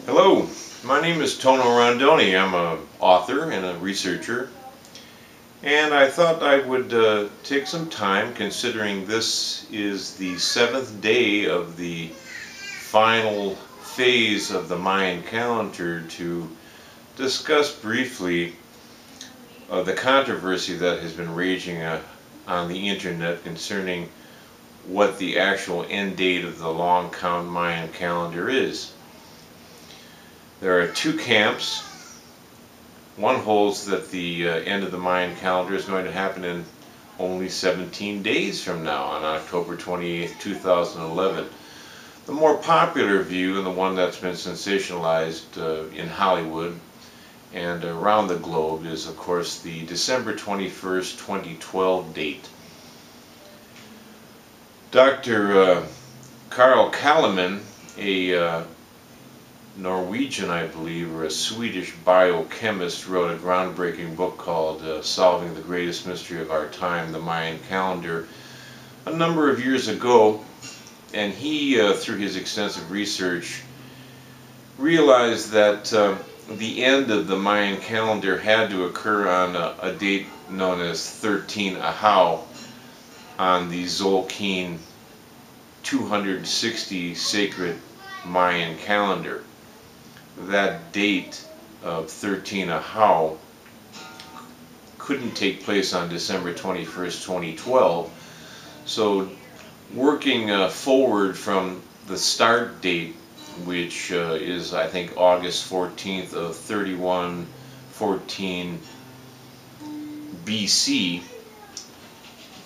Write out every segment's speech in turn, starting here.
Hello, my name is Tono Rondone. I'm an author and a researcher, and I thought I would take some time, considering this is the seventh day of the final phase of the Mayan calendar, to discuss briefly the controversy that has been raging on the internet concerning what the actual end date of the long count Mayan calendar is. There are two camps. One holds that the end of the Mayan calendar is going to happen in only 17 days from now, on October 28th, 2011. The more popular view, and the one that's been sensationalized in Hollywood and around the globe, is of course the December 21st, 2012 date. Dr. Carl Kalleman, a Norwegian, I believe, or a Swedish biochemist, wrote a groundbreaking book called Solving the Greatest Mystery of Our Time, the Mayan Calendar, a number of years ago, and he, through his extensive research, realized that the end of the Mayan calendar had to occur on a date known as 13 Ahau on the Tzolk'in 260 sacred Mayan calendar. That date of 13 Ahau couldn't take place on December 21st, 2012. So working forward from the start date, which is, I think, August 14th of 3114 BC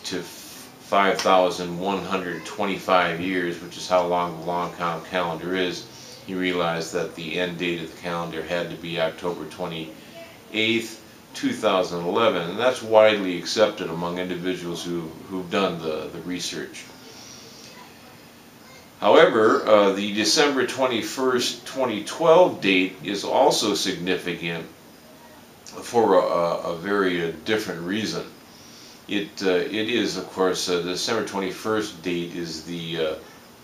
to 5,125 years, which is how long the long count calendar is, he realized that the end date of the calendar had to be October 28th, 2011, and that's widely accepted among individuals who've done the research. However, the December 21st, 2012 date is also significant for a very different reason. It is, of course, the December 21st date is the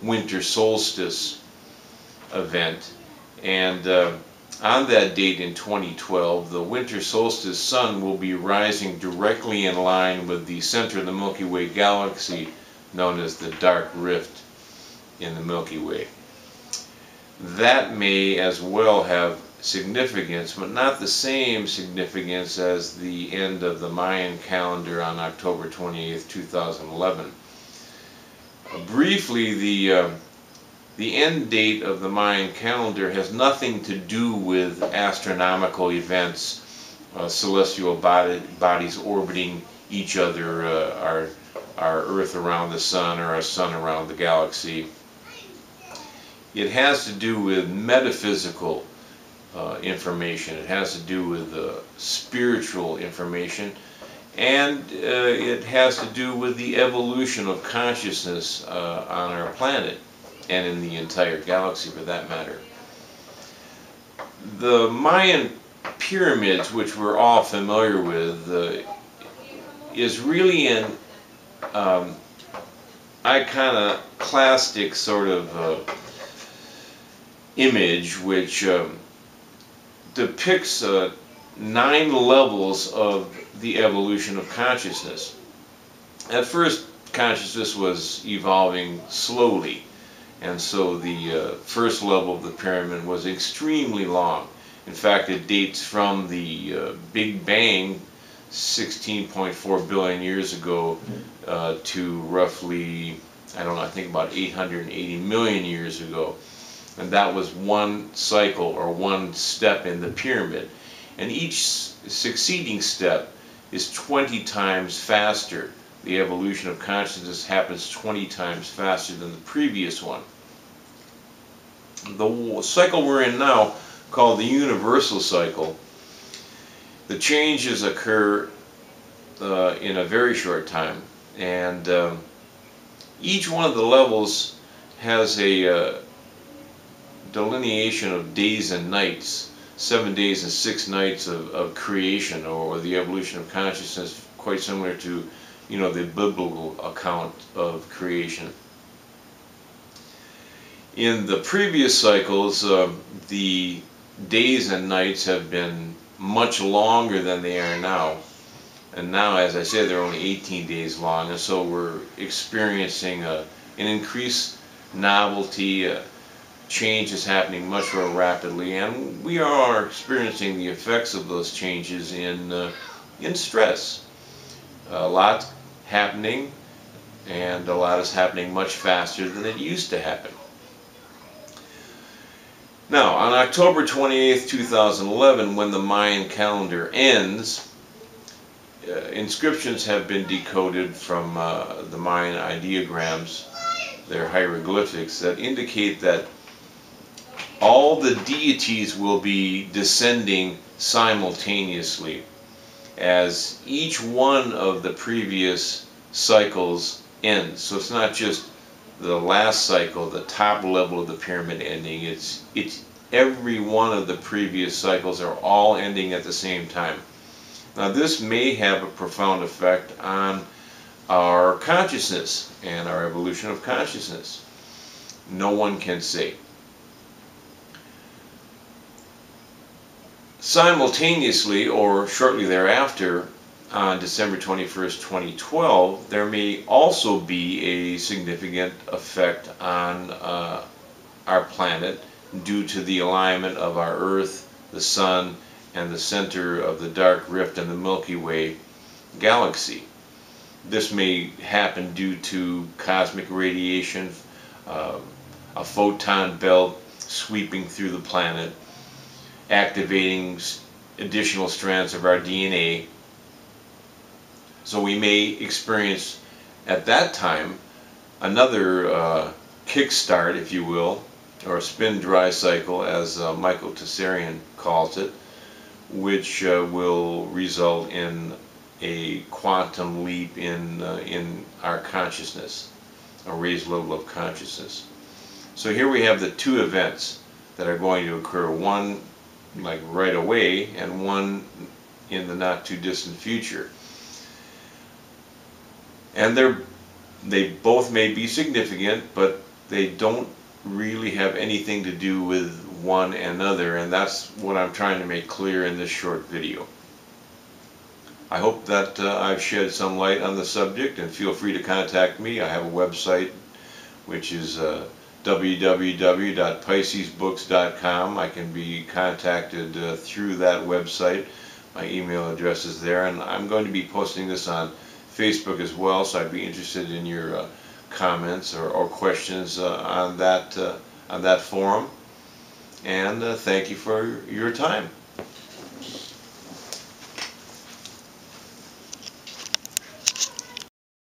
winter solstice event, and on that date in 2012, the winter solstice sun will be rising directly in line with the center of the Milky Way galaxy, known as the dark rift in the Milky Way. That may as well have significance, but not the same significance as the end of the Mayan calendar on October 28th, 2011. Briefly, the end date of the Mayan calendar has nothing to do with astronomical events, celestial bodies orbiting each other, our Earth around the Sun, or our Sun around the galaxy. It has to do with metaphysical information. It has to do with spiritual information, and it has to do with the evolution of consciousness on our planet, and in the entire galaxy for that matter. The Mayan pyramids, which we're all familiar with, is really an iconoclastic sort of image which depicts 9 levels of the evolution of consciousness. At first, consciousness was evolving slowly, and so the first level of the pyramid was extremely long. In fact, it dates from the Big Bang 16.4 billion years ago to roughly, I don't know, I think about 880 million years ago. And that was one cycle, or one step in the pyramid. And each succeeding step is 20 times faster. The evolution of consciousness happens 20 times faster than the previous one. The cycle we're in now, called the universal cycle, the changes occur in a very short time, and each one of the levels has a delineation of days and nights, 7 days and 6 nights of creation, or the evolution of consciousness, quite similar to, the biblical account of creation. In the previous cycles, the days and nights have been much longer than they are now. And now, as I said, they're only 18 days long, and so we're experiencing an increased novelty. Change is happening much more rapidly, and we are experiencing the effects of those changes in stress. A lot happening, and a lot is happening much faster than it used to happen. Now, on October 28th, 2011, when the Mayan calendar ends, inscriptions have been decoded from the Mayan ideograms, their hieroglyphics, that indicate that all the deities will be descending simultaneously, as each one of the previous cycles ends. So it's not just the last cycle, the top level of the pyramid ending. It's every one of the previous cycles are all ending at the same time. Now this may have a profound effect on our consciousness and our evolution of consciousness. No one can say. Simultaneously, or shortly thereafter, on December 21st, 2012, there may also be a significant effect on our planet due to the alignment of our Earth, the Sun, and the center of the dark rift in the Milky Way galaxy. This may happen due to cosmic radiation, a photon belt sweeping through the planet, activating additional strands of our DNA. So we may experience at that time another kickstart, if you will, or a spin-dry cycle, as Michael Tessarian calls it, which will result in a quantum leap in our consciousness, a raised level of consciousness. So here we have the two events that are going to occur, one like right away and one in the not too distant future. And they both may be significant, but they don't really have anything to do with one another, and that's what I'm trying to make clear in this short video. I hope that I've shed some light on the subject, and feel free to contact me. I have a website which is www.piscesbooks.com. I can be contacted through that website. My email address is there, and I'm going to be posting this on Facebook as well, so I'd be interested in your comments or questions on that forum. And thank you for your time.